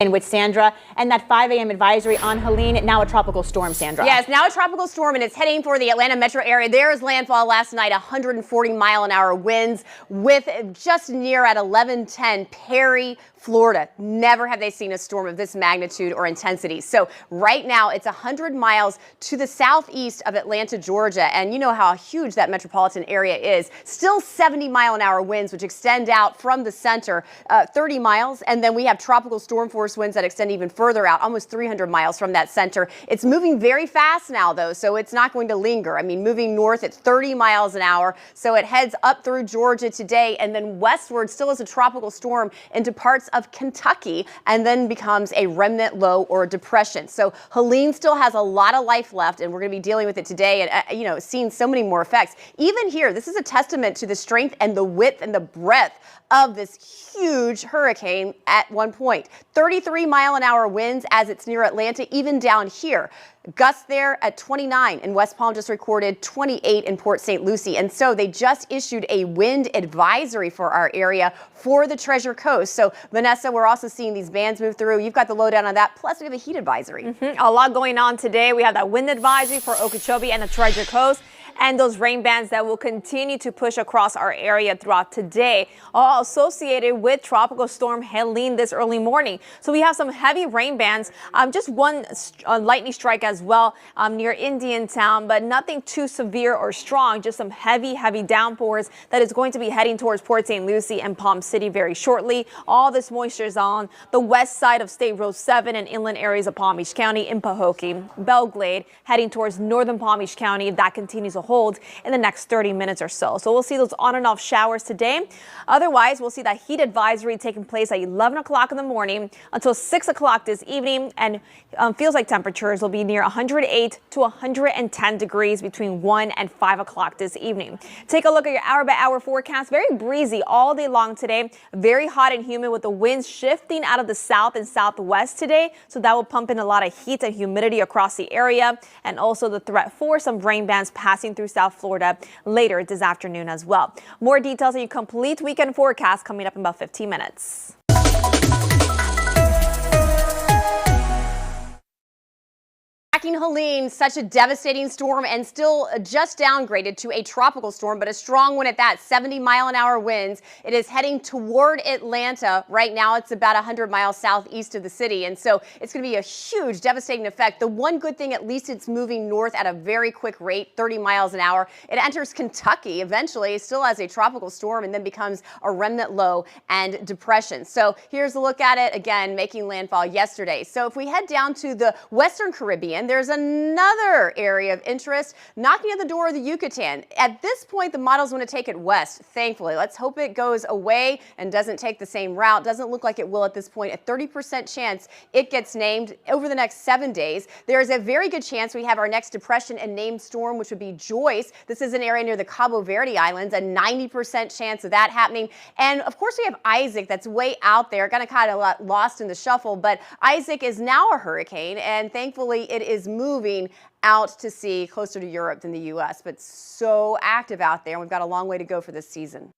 And with Sandra and that 5 a.m. advisory on Helene, now a tropical storm, Sandra. Yes, now a tropical storm, and it's heading for the Atlanta metro area. There is landfall last night, 140-mile-an-hour winds with just near at 1110 Perry, Florida. Never have they seen a storm of this magnitude or intensity. So right now it's 100 miles to the southeast of Atlanta, Georgia. And you know how huge that metropolitan area is. Still 70-mile-an-hour winds, which extend out from the center 30 miles. And then we have tropical storm force winds that extend even further out, almost 300 miles from that center. It's moving very fast now, though, so it's not going to linger. I mean, moving north at 30 miles an hour. So it heads up through Georgia today and then westward still as a tropical storm into parts of Kentucky and then becomes a remnant low or a depression. So Helene still has a lot of life left, and we're going to be dealing with it today and, seeing so many more effects. Even here, this is a testament to the strength and the width and the breadth of this huge hurricane at one point. 33-mile-an-hour winds as it's near Atlanta, even down here. Gusts there at 29, and West Palm just recorded 28 in Port St. Lucie. And so they just issued a wind advisory for our area for the Treasure Coast. So Vanessa, we're also seeing these bands move through. You've got the lowdown on that. Plus we have a heat advisory. A lot going on today. We have that wind advisory for Okeechobee and the Treasure Coast, and those rain bands that will continue to push across our area throughout today, all associated with Tropical Storm Helene this early morning. So we have some heavy rain bands, just one lightning strike as well near Indiantown, but nothing too severe or strong, just some heavy downpours that is going to be heading towards Port St. Lucie and Palm City very shortly. All this moisture is on the west side of State Road 7 and inland areas of Palm Beach County, in Pahokee, Belglade, heading towards northern Palm Beach County. That continues to hold in the next 30 minutes or so. So we'll see those on and off showers today. Otherwise, we'll see that heat advisory taking place at 11 o'clock in the morning until 6 o'clock this evening, and feels like temperatures will be near 108 to 110 degrees between 1 and 5 o'clock this evening. Take a look at your hour-by-hour forecast. Very breezy all day long today. Very hot and humid with the winds shifting out of the south and southwest today. So that will pump in a lot of heat and humidity across the area, and also the threat for some rain bands passing through South Florida later this afternoon as well. More details on your complete weekend forecast coming up in about 15 minutes. Helene, such a devastating storm, and still just downgraded to a tropical storm, but a strong one at that. 70-mile-an-hour winds. It is heading toward Atlanta. Right now it's about 100 miles southeast of the city, and so it's going to be a huge devastating effect. The one good thing, at least it's moving north at a very quick rate, 30 miles an hour. It enters Kentucky eventually, still as a tropical storm, and then becomes a remnant low and depression. So here's a look at it again, making landfall yesterday. So if we head down to the Western Caribbean, there's another area of interest knocking at the door of the Yucatan. At this point, the models want to take it west, thankfully. Let's hope it goes away and doesn't take the same route. Doesn't look like it will at this point. A 30% chance it gets named over the next 7 days. There's a very good chance we have our next depression and named storm, which would be Joyce. This is an area near the Cabo Verde Islands, a 90% chance of that happening. And of course, we have Isaac that's way out there, kind of lost in the shuffle, but Isaac is now a hurricane, and thankfully it is moving out to sea closer to Europe than the U.S., but so active out there. We've got a long way to go for this season.